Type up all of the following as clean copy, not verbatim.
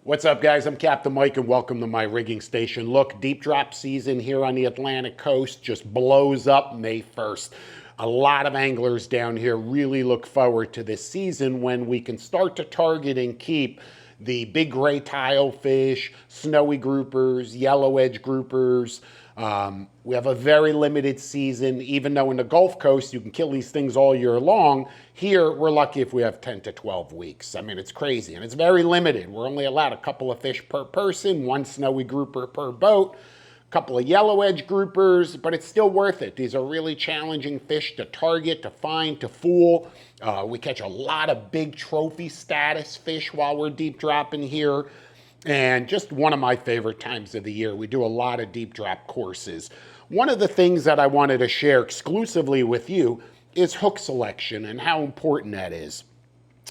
What's up, guys? I'm Captain Mike, and welcome to my rigging station. Look, deep drop season here on the Atlantic coast just blows up May 1st. A lot of anglers down here really look forward to this season when we can start to target and keep the big gray tilefish, snowy groupers, yellow edge groupers. We have a very limited season, even though in the Gulf Coast you can kill these things all year long. Here, we're lucky if we have 10 to 12 weeks. I mean, it's crazy, and it's very limited. We're only allowed a couple of fish per person, one snowy grouper per boat, a couple of yellow edge groupers, but it's still worth it. These are really challenging fish to target, to find, to fool. We catch a lot of big trophy status fish while we're deep dropping here. And just one of my favorite times of the year. We do a lot of deep drop courses. One of the things that I wanted to share exclusively with you is hook selection and how important that is.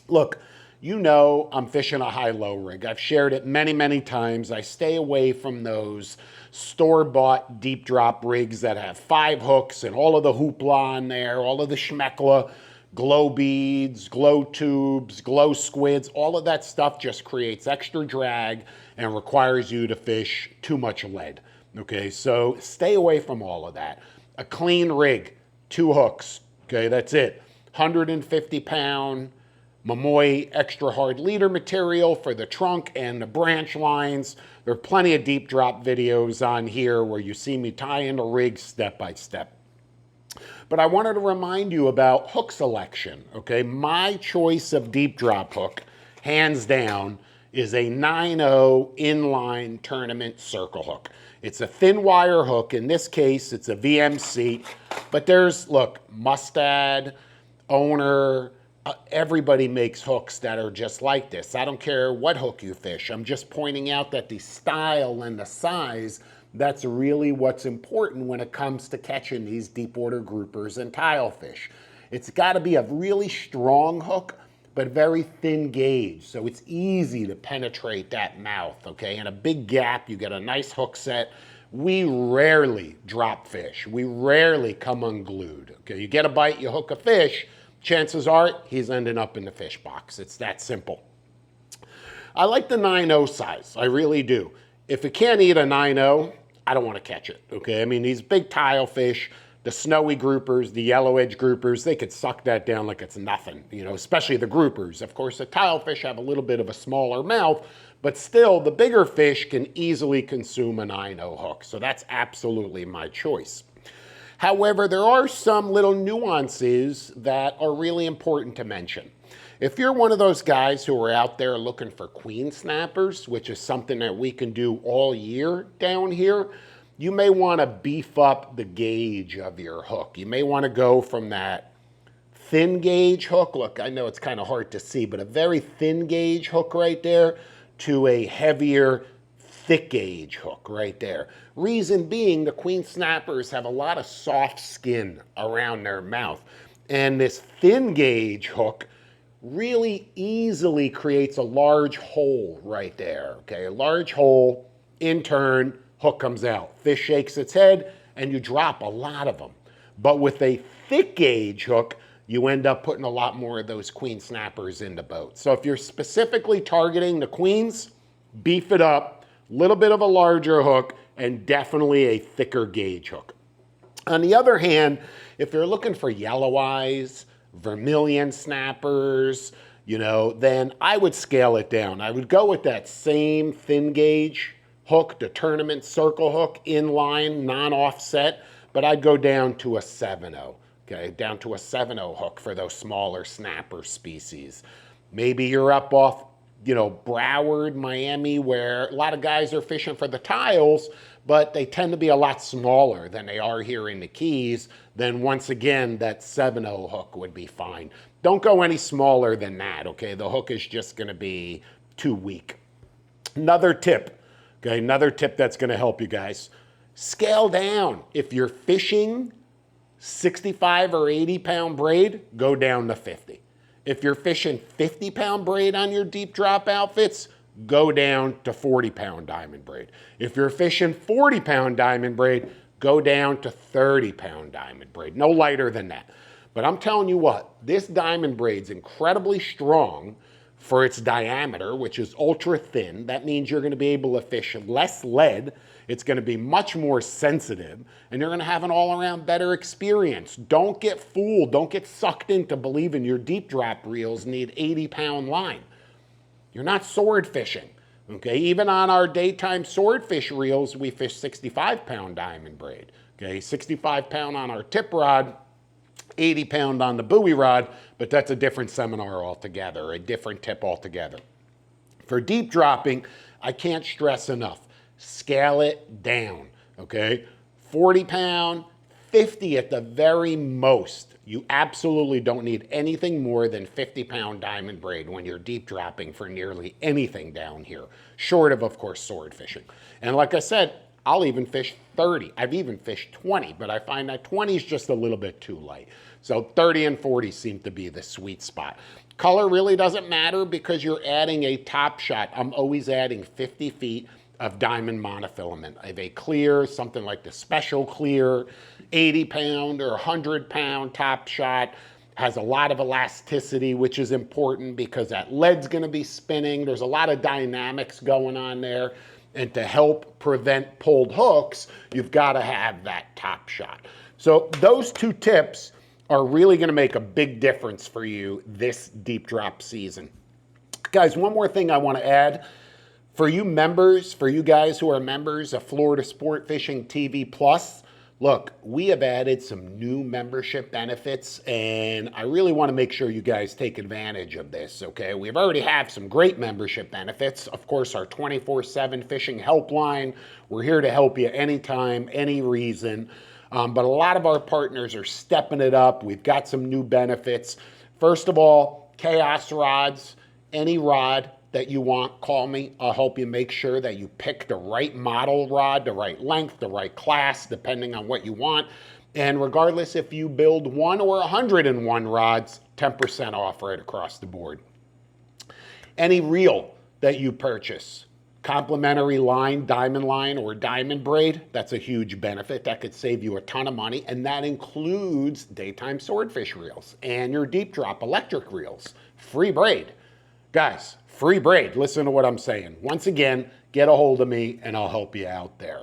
Look, you know I'm fishing a high-low rig. I've shared it many, many times. I stay away from those store-bought deep drop rigs that have 5 hooks and all of the hoopla on there, all of the schmeckla, glow beads, glow tubes, glow squids. All of that stuff just creates extra drag and requires you to fish too much lead. Okay, so stay away from all of that. A clean rig, 2 hooks. Okay, that's it. 150-pound Momoi extra hard leader material for the trunk and the branch lines. There are plenty of deep drop videos on here where you see me tie in the rig step by step. But I wanted to remind you about hook selection, okay? My choice of deep drop hook, hands down, is a 9.0 inline tournament circle hook. It's a thin wire hook. In this case, it's a VMC. But there's, look, Mustad, Owner, everybody makes hooks that are just like this. I don't care what hook you fish. I'm just pointing out that the style and the size, that's really what's important when it comes to catching these deep water groupers and tilefish. It's got to be a really strong hook, but very thin gauge, so it's easy to penetrate that mouth, okay? In a big gap, you get a nice hook set. We rarely drop fish. We rarely come unglued, okay? You get a bite, you hook a fish, chances are he's ending up in the fish box. It's that simple. I like the 9.0 size, I really do. If it can't eat a 9.0, I don't want to catch it, okay? I mean, these big tile fish, the snowy groupers, the yellow edge groupers, they could suck that down like it's nothing, you know, especially the groupers. Of course, the tile fish have a little bit of a smaller mouth, but still, the bigger fish can easily consume a 9.0 hook, so that's absolutely my choice. However, there are some little nuances that are really important to mention. If you're one of those guys who are out there looking for queen snappers, which is something that we can do all year down here, you may want to beef up the gauge of your hook. You may want to go from that thin gauge hook. Look, I know it's kind of hard to see, but a very thin gauge hook right there to a heavier thick gauge hook right there. Reason being, the queen snappers have a lot of soft skin around their mouth. And this thin gauge hook really easily creates a large hole right there, okay? A large hole, in turn, hook comes out. Fish shakes its head, and you drop a lot of them. But with a thick gauge hook, you end up putting a lot more of those queen snappers in the boat. So if you're specifically targeting the queens, beef it up, little bit of a larger hook, and definitely a thicker gauge hook. On the other hand, if you're looking for yellow eyes, vermilion snappers, you know, then I would scale it down. I would go with that same thin gauge hook, the tournament circle hook, inline, non-offset, but I'd go down to a 7.0, okay? Down to a 7.0 hook for those smaller snapper species. Maybe you're up off, you know, Broward, Miami, where a lot of guys are fishing for the tiles, but they tend to be a lot smaller than they are here in the Keys. Then once again, that 7.0 hook would be fine. Don't go any smaller than that, okay? The hook is just gonna be too weak. Another tip, okay? Another tip that's gonna help you guys. Scale down. If you're fishing 65 or 80 pound braid, go down to 50. If you're fishing 50-pound braid on your deep drop outfits, go down to 40-pound diamond braid. If you're fishing 40-pound diamond braid, go down to 30-pound diamond braid. No lighter than that. But I'm telling you what, this diamond braid's incredibly strong, for its diameter, which is ultra thin. That means you're going to be able to fish less lead. It's going to be much more sensitive, and you're going to have an all-around better experience. Don't get fooled. Don't get sucked into believing your deep drop reels need 80-pound line. You're not sword fishing. Okay, even on our daytime swordfish reels, we fish 65-pound diamond braid. Okay, 65-pound on our tip rod, 80-pound on the buoy rod, but that's a different seminar altogether, a different tip altogether. For deep dropping, I can't stress enough, scale it down, okay? 40-pound, 50 at the very most. You absolutely don't need anything more than 50-pound diamond braid when you're deep dropping for nearly anything down here, short of course, sword fishing. And like I said, I'll even fish 30. I've even fished 20, but I find that 20 is just a little bit too light. So 30 and 40 seem to be the sweet spot. Color really doesn't matter because you're adding a top shot. I'm always adding 50 feet of diamond monofilament. I have a clear, something like the Special Clear, 80-pound or 100-pound top shot. Has a lot of elasticity, which is important because that lead's going to be spinning. There's a lot of dynamics going on there. And to help prevent pulled hooks, you've got to have that top shot. So those two tips are really going to make a big difference for you this deep drop season. Guys, one more thing I want to add. For you members, for you guys who are members of Florida Sport Fishing TV Plus, look, we have added some new membership benefits, and I really want to make sure you guys take advantage of this, okay? We've already have some great membership benefits. Of course, our 24/7 fishing helpline. We're here to help you anytime, any reason. But a lot of our partners are stepping it up. We've got some new benefits. First of all, Chaos Rods, any rod that you want, call me. I'll help you make sure that you pick the right model rod, the right length, the right class, depending on what you want. And regardless if you build 1 or 101 rods, 10% off right across the board. Any reel that you purchase, complimentary line, diamond line, or diamond braid, that's a huge benefit. That could save you a ton of money, and that includes daytime swordfish reels and your deep drop electric reels. Free braid. Guys, free braid. Listen to what I'm saying. Once again, get a hold of me and I'll help you out there.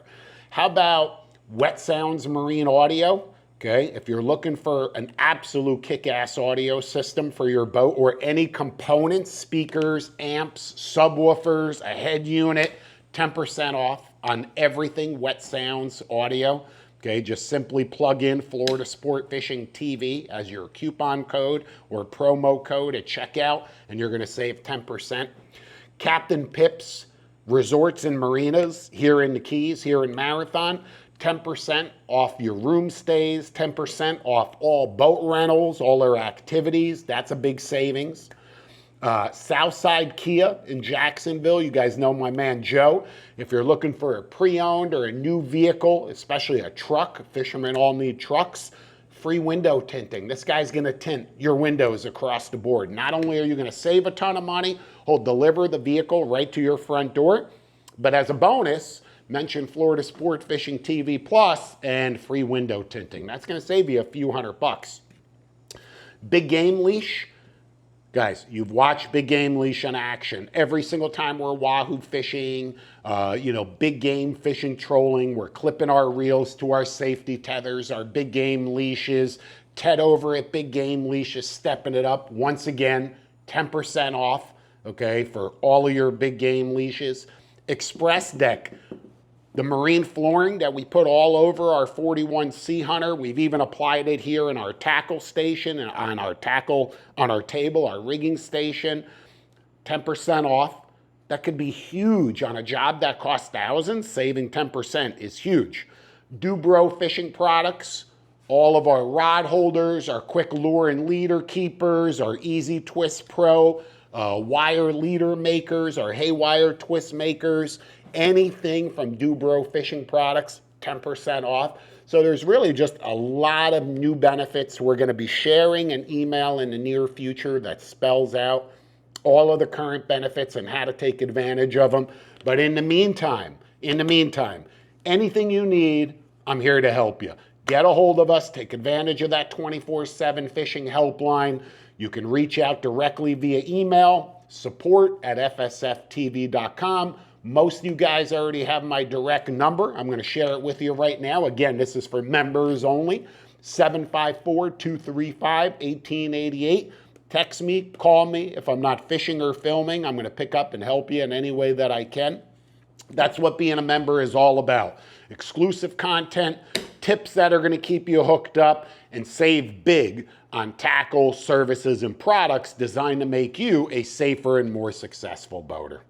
How about Wet Sounds Marine Audio? Okay, if you're looking for an absolute kick-ass audio system for your boat or any components, speakers, amps, subwoofers, a head unit, 10% off on everything Wet Sounds Audio. Okay, just simply plug in Florida Sport Fishing TV as your coupon code or promo code at checkout, and you're going to save 10%. Captain Pips Resorts and Marinas here in the Keys, here in Marathon, 10% off your room stays, 10% off all boat rentals, all their activities. That's a big savings. Southside Kia in Jacksonville. You guys know my man Joe. If you're looking for a pre-owned or a new vehicle, especially a truck, fishermen all need trucks, free window tinting. This guy's going to tint your windows across the board. Not only are you going to save a ton of money, he'll deliver the vehicle right to your front door, but as a bonus, mention Florida Sport Fishing TV Plus and free window tinting. That's going to save you a few $100. Big Game Leash. Guys, you've watched Big Game Leash in action. Every single time we're wahoo fishing, big game fishing, trolling, we're clipping our reels to our safety tethers, our big game leashes. Ted over at Big Game Leash is stepping it up. Once again, 10% off, okay, for all of your big game leashes. Express Deck. The marine flooring that we put all over our 41 Sea Hunter, we've even applied it here in our tackle station and on our table, our rigging station, 10% off. That could be huge on a job that costs thousands. Saving 10% is huge. Dubro Fishing Products, all of our rod holders, our quick lure and leader keepers, our Easy Twist Pro, wire leader makers, our haywire twist makers, anything from Dubro Fishing Products, 10% off. So there's really just a lot of new benefits. We're going to be sharing an email in the near future that spells out all of the current benefits and how to take advantage of them. But in the meantime, anything you need, I'm here to help you. Get a hold of us. Take advantage of that 24/7 fishing helpline. You can reach out directly via email. support@fsftv.com. Most of you guys already have my direct number. I'm going to share it with you right now. Again, this is for members only. 754-235-1888. Text me, call me. If I'm not fishing or filming, I'm going to pick up and help you in any way that I can. That's what being a member is all about. Exclusive content, tips that are going to keep you hooked up, and save big on tackle, services, and products designed to make you a safer and more successful boater.